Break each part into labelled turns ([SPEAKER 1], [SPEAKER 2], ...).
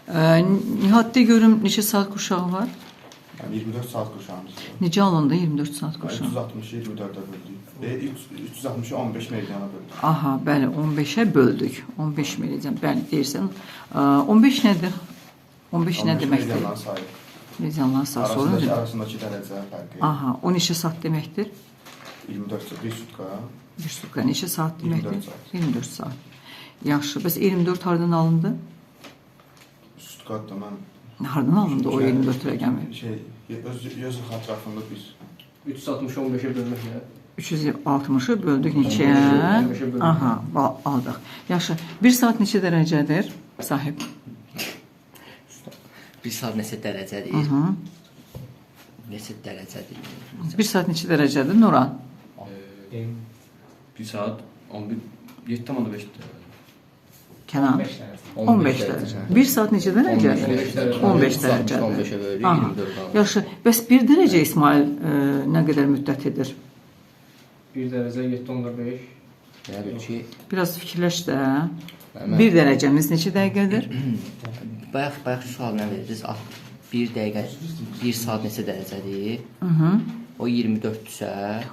[SPEAKER 1] Nihat'da görüm neçə saat quşağı var?
[SPEAKER 2] Yani 24 saat kuşağımız var.
[SPEAKER 1] Necə alındı 24 saat quşağı?
[SPEAKER 2] 360'ı 24'e böldük. 360'ı 15 meridyana böldük.
[SPEAKER 1] Aha, bəli, 15-ə böldük. 15 meridian, bəli, deyirsən. 15 nədir? 15 nə deməkdir?
[SPEAKER 2] Meridianlar sayı.
[SPEAKER 1] Meridianlar sayı sorun nedir?
[SPEAKER 2] Arasındakı dərəcə fərqi.
[SPEAKER 1] Aha, o neçə saat deməkdir?
[SPEAKER 2] 24 saat, 1 sutka.
[SPEAKER 1] 1 sutka neçə saat deməkdir?
[SPEAKER 2] 24 saat.
[SPEAKER 1] 24 saat. Yaxşı, bəs 24 hardan alındı?
[SPEAKER 2] Sutka da mən...
[SPEAKER 1] Hardan alındı o 24 rəqəmi?
[SPEAKER 2] Öz xatirafında bir...
[SPEAKER 3] 360'ı 15'e bölmek ya.
[SPEAKER 1] 360'ı böldük neçəyə? Aha, aldıq. Yaxşı, 1 saat neçə dərəcədir sahib?
[SPEAKER 4] 1 saat neçə dərəcədir? Neçə dərəcədir?
[SPEAKER 1] 1 saat neçə dərəcədir Nuran?
[SPEAKER 3] 1 saat 7,5 dərəcə.
[SPEAKER 1] Kənan? 15 dərəcə. 1 saat neçə dərəcədir? 15 dərəcədir.
[SPEAKER 4] 15'e bölü 24 alır.
[SPEAKER 1] Yaxşı, bəs 1 dərəcə İsmail nə qədər müddət edir?
[SPEAKER 3] 1 dərəcə 7,5.
[SPEAKER 4] Yəni ki,
[SPEAKER 1] Biraz fikirləş də. 1 dərəcəmiz neçə dəqiqədir?
[SPEAKER 4] bayaq sual nə verdiniz? 1 dəqiqə, 1 saat neçə dərəcədir? O 24-dürsə,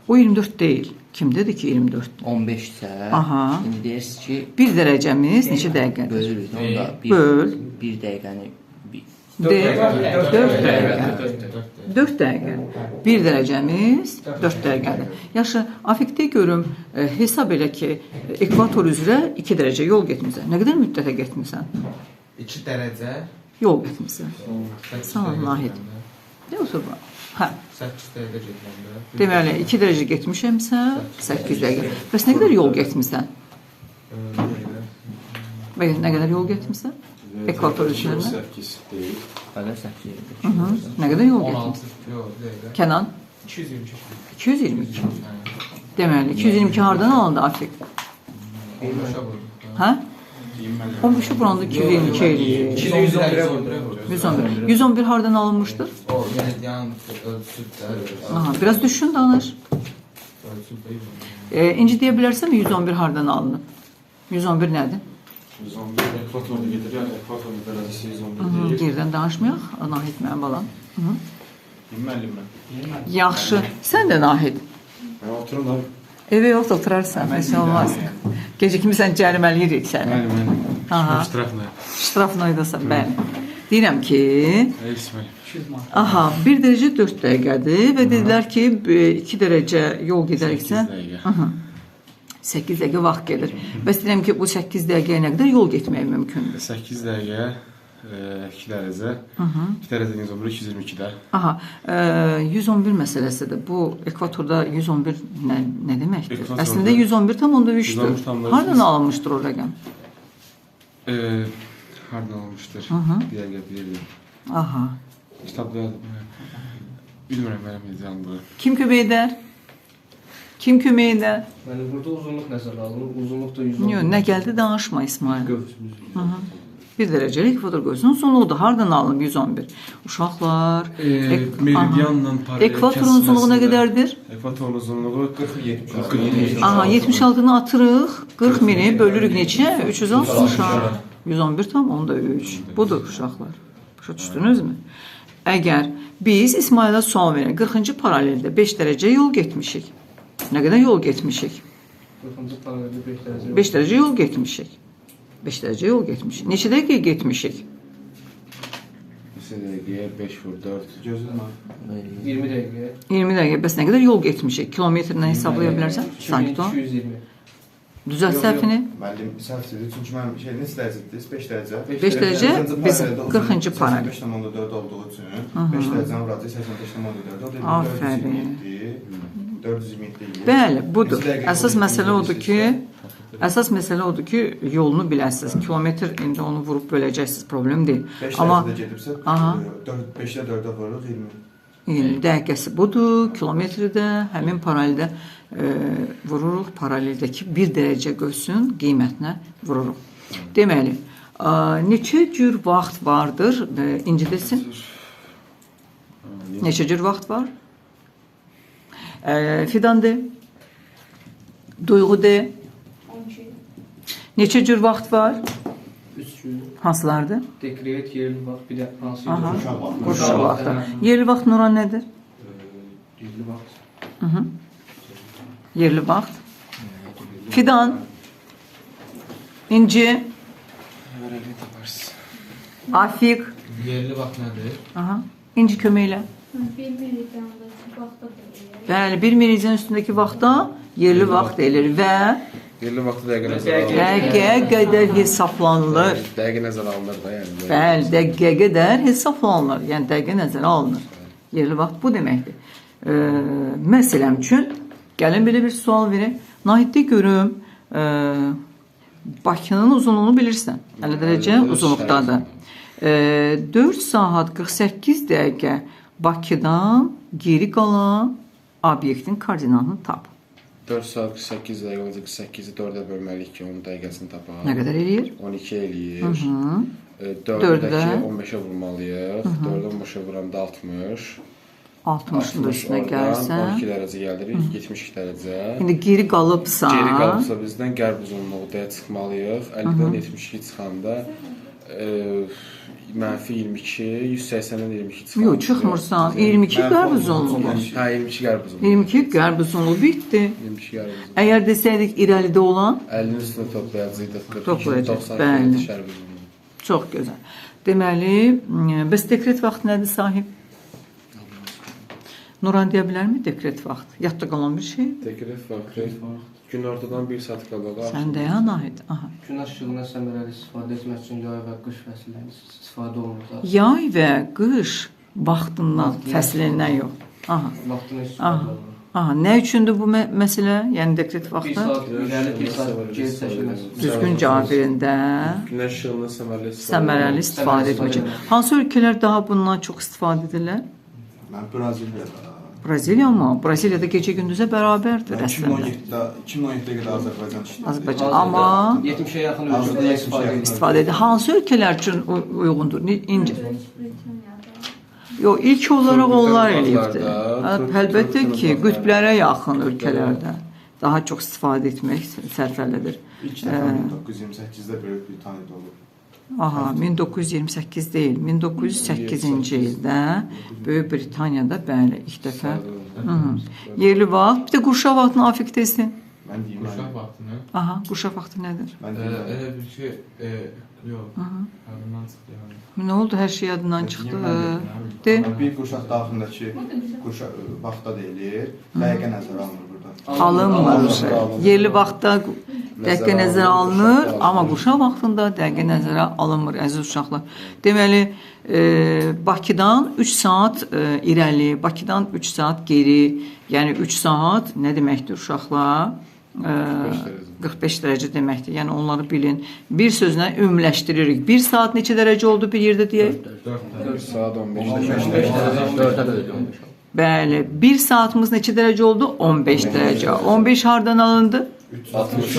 [SPEAKER 1] O 24 deyil. Kim dedi ki 24?
[SPEAKER 4] 15-sə,
[SPEAKER 1] Aha.
[SPEAKER 4] indi deyirsiniz ki,
[SPEAKER 1] 1 dərəcəmiz neçə dəqiqədir?
[SPEAKER 4] bölürük. Onda
[SPEAKER 1] Böl.
[SPEAKER 4] 1 dəqiqəni
[SPEAKER 1] 4 dəqiqə. 4 dəqiqə. 1 dərəcəmiz 4 dəqiqədir. Yaxşı, Afiqdə görüm, hesab elə ki, ekvator üzrə 2 dərəcə yol getmisən. Nə qədər müddətə getmisən?
[SPEAKER 5] 2 dərəcə
[SPEAKER 1] Yol getmisən. Sağ ol, Nahid. Nə otur bu? Hə.
[SPEAKER 5] 8 dərəcə gedəndə.
[SPEAKER 1] Deməli, 2 dərəcə getmişəmsə, 8 dəqiqə. Bəs nə qədər yol getmisən? Bəs nə qədər yol getmisən? Ekvator üzrə.
[SPEAKER 2] 8 deyil.
[SPEAKER 4] Hələ 8.
[SPEAKER 1] Nə qədər yol getmisən?
[SPEAKER 5] 16 yox, dəqiqə.
[SPEAKER 1] Kənan?
[SPEAKER 5] 222.
[SPEAKER 1] 222. Deməli, 222 hardan alındı Afiq?
[SPEAKER 5] 15'e vurduk.
[SPEAKER 1] Hə? 15-i buranda 222 eləyir.
[SPEAKER 5] 111'e vurduk.
[SPEAKER 1] 111. 111 hardan alınmışdır?
[SPEAKER 5] O meridian ölçüsü də.
[SPEAKER 1] Aha, biraz düşün, danış.
[SPEAKER 5] Ölçüsü də.
[SPEAKER 1] İnci deyə bilərsənmi 111 hardan alınıb? 111 nədir?
[SPEAKER 2] 111 ekvatorda gedir. Yani ekvatorun derecesi 111 değil.
[SPEAKER 1] Gerdən danışmayaq, Nahid mənim balam.
[SPEAKER 2] Bilməli mən.
[SPEAKER 1] Yaxşı, sən də Nahid.
[SPEAKER 2] Ben oturun abi.
[SPEAKER 1] Evə yox da oturarsan, heç olmaz. Gecikmisən cəriməliyirik səni.
[SPEAKER 2] Mənim.
[SPEAKER 1] Aha.
[SPEAKER 2] Ştrafla.
[SPEAKER 1] Ştrafın oydasan, bəli. Deyirəm ki,
[SPEAKER 2] İsmail.
[SPEAKER 1] aha, 1 dərəcə 4 dəqiqədir və dedilər ki, 2 dərəcə yol gedərəksən 8 dəqiqə vaxt gedir. Bəs deyirəm ki, bu 8 dəqiqəyə nə qədər yol getmək mümkündür?
[SPEAKER 2] 8 dəqiqə 2 dərəcə. 2 dərəcə 111, 222-də.
[SPEAKER 1] Aha, 111 məsələsidir. Bu ekvatorda 111 nə deməkdir?
[SPEAKER 2] Ekvatorda
[SPEAKER 1] Əslində 111,3-dür.
[SPEAKER 2] 111,3.
[SPEAKER 1] Hardan alınmışdır o rəqəm?
[SPEAKER 2] Hardan olmuşdur? Bir dəqiqə bilirdim.
[SPEAKER 1] Aha.
[SPEAKER 2] Kitabda bilmirəm mənim izyanımdır.
[SPEAKER 1] Kim kömək edər? Kim kömək edər?
[SPEAKER 3] Yani burada uzunluk nəzərə alınır. Uzunluk da 110.
[SPEAKER 1] Yox, nə gəldi danışma İsmail. 1 dərəcəlik ekvator qövsünün uzunluğudur. Hardan alınıb 111? Uşaqlar.
[SPEAKER 2] Meridianla
[SPEAKER 1] Ekvatorun uzunluğu nə qədərdir?
[SPEAKER 2] Ekvatorun uzunluğu
[SPEAKER 5] 47.
[SPEAKER 1] Aha, 76-nı atırıq. 40 mini bölürük neçə? 360-a. 111,3. Budur uşaqlar. Başa düşdünüzmü? Əgər biz İsmailə sual verək, 40-cı paraleldə 5 dərəcə yol getmişik. Nə qədər yol getmişik?
[SPEAKER 3] 40-cı paralelde 5 dərəcə.
[SPEAKER 1] 5 dərəcə yol getmişik. 5 dərəcə yol getmişik. Neçə dəqiqə getmişik?
[SPEAKER 2] 2 dəqiqə 5 vur 4. Gözünə.
[SPEAKER 3] 20 dəqiqə.
[SPEAKER 1] 20 dəqiqə. Bəs nə qədər yol getmişik? Kilometrlə hesablaya bilərsən? Sakit ol.
[SPEAKER 3] 220.
[SPEAKER 1] Düzəlt səhvini.
[SPEAKER 2] Müəllim səhvdir. Çünki mən neçə dərəcədir? 5 dərəcə.
[SPEAKER 1] 5 dərəcə biz 40-cı paralel.
[SPEAKER 2] 85,4 olduğu üçün 5 dərəcənin vuracaq 85,4.
[SPEAKER 1] Afərin.
[SPEAKER 2] 427.
[SPEAKER 1] Bəli, budur. Əsas məsələ odur ki, yolunu biləsiniz. Kilometr indi onu vurub böləcəksiniz, problem deyil.
[SPEAKER 2] 5
[SPEAKER 1] Amma
[SPEAKER 2] dərəcədə gedibsə, 5-də 4-ə vururuq 20.
[SPEAKER 1] 20 dəqiqəsi budur. Kilometri də həmin paraleldə vururuq. Paraleldəki 1 dərəcə qövsün qiymətinə vururuq. Deməli, neçə cür vaxt vardır? İnci desin. Neçə cür vaxt var? Fidan de. Duyğu de. Neçə cür vaxt var?
[SPEAKER 3] 3 gün.
[SPEAKER 1] Hansılardır?
[SPEAKER 3] Dekret, yerli vaxt, bir də hansı
[SPEAKER 1] Aha.
[SPEAKER 3] yerli
[SPEAKER 1] Qurşa vaxtı. Yerli vaxt Nuran nədir?
[SPEAKER 3] Yerli vaxt.
[SPEAKER 1] Yerli vaxt. Fidan. İnci. Afiq.
[SPEAKER 5] Yerli vaxt nədir?
[SPEAKER 1] Aha. İnci köməklə.
[SPEAKER 6] Bir meridyandakı vaxta deyil.
[SPEAKER 1] Bəli, bir meridian üstündəki vaxta yerli vaxt deyilir və
[SPEAKER 2] Yerli vaxtı dəqiqə nəzərə alınır.
[SPEAKER 1] dəqiqəyə qədər hesablanılır.
[SPEAKER 2] Dəqiqə nəzərə alınır da, yəni.
[SPEAKER 1] Bəli, dəqiqəyə qədər hesablanılır. Yəni dəqiqə nəzərə alınır. Yerli vaxt bu deməkdir. Məsələn üçün gəlin belə bir sual verin. Nahiddə görüm, Bakının uzunluğunu bilirsən. 50 dərəcə uzunluqdadır. 4 saat 48 dəqiqə Bakıdan geri qalan obyektin koordinatını tap.
[SPEAKER 2] 4 saat 48 dəqiqə olacaq, 8-i 4-ə bölməliyik ki, onun dəqiqəsini tapaq.
[SPEAKER 1] Nə qədər eləyir?
[SPEAKER 2] 12 eləyir. 4-dəki 15-ə vurmalıyıq. 4-dən 15-ə vuranda 60.
[SPEAKER 1] 60-ın da üstünə gəlsən.
[SPEAKER 2] 12 dərəcə gəlirik, 72 dərəcə.
[SPEAKER 1] İndi geri qalıbsa,
[SPEAKER 2] Geri qalıbsa bizdən qərb uzunluğu deyə çıxmalıyıq. 50-dən 72 çıxanda -22, 180-dən 22 çıxanda.
[SPEAKER 1] yox, çıxmırsan. 22 qərb uzunluğu.
[SPEAKER 2] Hə, 22 qərb uzunluğu.
[SPEAKER 1] 22 qərb uzunluğu bitdi.
[SPEAKER 2] 22 qərb uzunluğu.
[SPEAKER 1] Əgər desəydik irəlidə olan,
[SPEAKER 2] 50-nin üstünə toplayacaqdıq.
[SPEAKER 1] Toplayacaq,
[SPEAKER 2] 90
[SPEAKER 1] bəli.
[SPEAKER 2] şərq uzunluğu.
[SPEAKER 1] çox gözəl. Deməli, bəs dekret vaxt nədir sahib? Nuran deyə bilərmi dekret vaxt? Yadda qalan bir şey?
[SPEAKER 2] Dekret vaxtı günortadan 1 saat qalır.
[SPEAKER 1] Sən də ya Nahid. Aha.
[SPEAKER 3] Gün işığından səmərəli istifadə etmək üçün yay və qış fəsillərində istifadə olunur.
[SPEAKER 1] Yay və qış vaxtından, fəslindən yox. Aha.
[SPEAKER 3] Vaxtını
[SPEAKER 1] Aha.
[SPEAKER 3] istifadə olunur.
[SPEAKER 1] Aha, nə üçündür bu məsələ? Yəni dekret
[SPEAKER 3] 1
[SPEAKER 1] vaxtı?
[SPEAKER 3] saat irəli, 1 saat geri çəkilməsi.
[SPEAKER 1] Düzgün cavab verin də.
[SPEAKER 2] Günəş işığından səmərəli
[SPEAKER 1] Səmərəli istifadə etmək üçün. Hansı ölkələr daha bundan çox istifadə edirlər?
[SPEAKER 7] Mən Braziliyada.
[SPEAKER 1] Braziliya mı? Braziliyada gecə gündüzə bərabərdir əslində.
[SPEAKER 7] 2017-də qədər Azərbaycan işlədi.
[SPEAKER 1] Azərbaycan. Amma
[SPEAKER 3] 70-ə yaxın ölkədə istifadə edilir.
[SPEAKER 1] istifadə edir. Hansı ölkələr üçün uyğundur? İnci.
[SPEAKER 6] Britaniyadə.
[SPEAKER 1] Yox, ilk olaraq onlar eləyibdir.
[SPEAKER 2] qütblərdə,
[SPEAKER 1] Əlbəttə ki, qütblərə yaxın ölkələrdə daha çox istifadə etmək sərfəlidir.
[SPEAKER 7] İlk dəfə 1928-də Böyük Britaniyada olub.
[SPEAKER 1] Aha, 1928 deyil, 1908-ci ildə Böyük Britaniyada bəli ilk dəfə yerli vaxt, bir də qurşa vaxtını afiq desin.
[SPEAKER 7] Mən deyim,
[SPEAKER 5] Qurşaq vaxtını.
[SPEAKER 1] Aha, qurşa vaxtı nədir?
[SPEAKER 7] mən deyim.
[SPEAKER 5] Elə bir şey, yox, yadımdan çıxdı yəni.
[SPEAKER 1] Nə oldu? Hər şey yadından çıxdı. De.
[SPEAKER 7] Bir qurşaq daxilindəki qurşaq vaxtda deyilir. Dəqiqə nəzərə alınır burada.
[SPEAKER 1] Alınmır. Yerli vaxtda dəqiqə nəzərə alınır, amma quşa vaxtında dəqiqə nəzərə alınmır, əziz uşaqlar. Deməli, Bakıdan 3 saat irəli, Bakıdan 3 saat geri, yəni 3 saat nə deməkdir uşaqlar? 45 dərəcə deməkdir. Yəni onları bilin. Bir sözlə ümumiləşdiririk. 1 saat neçə dərəcə oldu bir yerdə deyək?
[SPEAKER 2] 1 saat 15
[SPEAKER 4] 4-ə bölünür.
[SPEAKER 1] Bəli. 1 saatımız neçə dərəcə oldu? 15 dərəcə. 15 hardan alındı?
[SPEAKER 2] 60.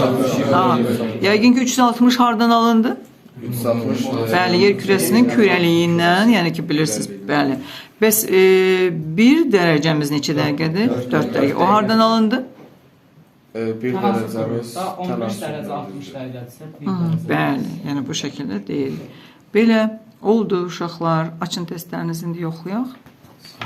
[SPEAKER 1] Ha, yəqin ki 360 hardan alındı?
[SPEAKER 2] 360.
[SPEAKER 1] Bəli, yer kürəsinin kürəliyindən, yəni ki bilirsiniz, bəli. Bəs 1 dərəcəmiz neçə dəqiqədir? 4 dəqiqə. O hardan alındı?
[SPEAKER 2] 1 dərəcəmiz
[SPEAKER 8] 15 dərəcə 60 dərəcədirsə,
[SPEAKER 1] Bəli, yəni bu şəkildə deyil. Belə oldu uşaqlar. Açın testlərinizi indi yoxlayaq.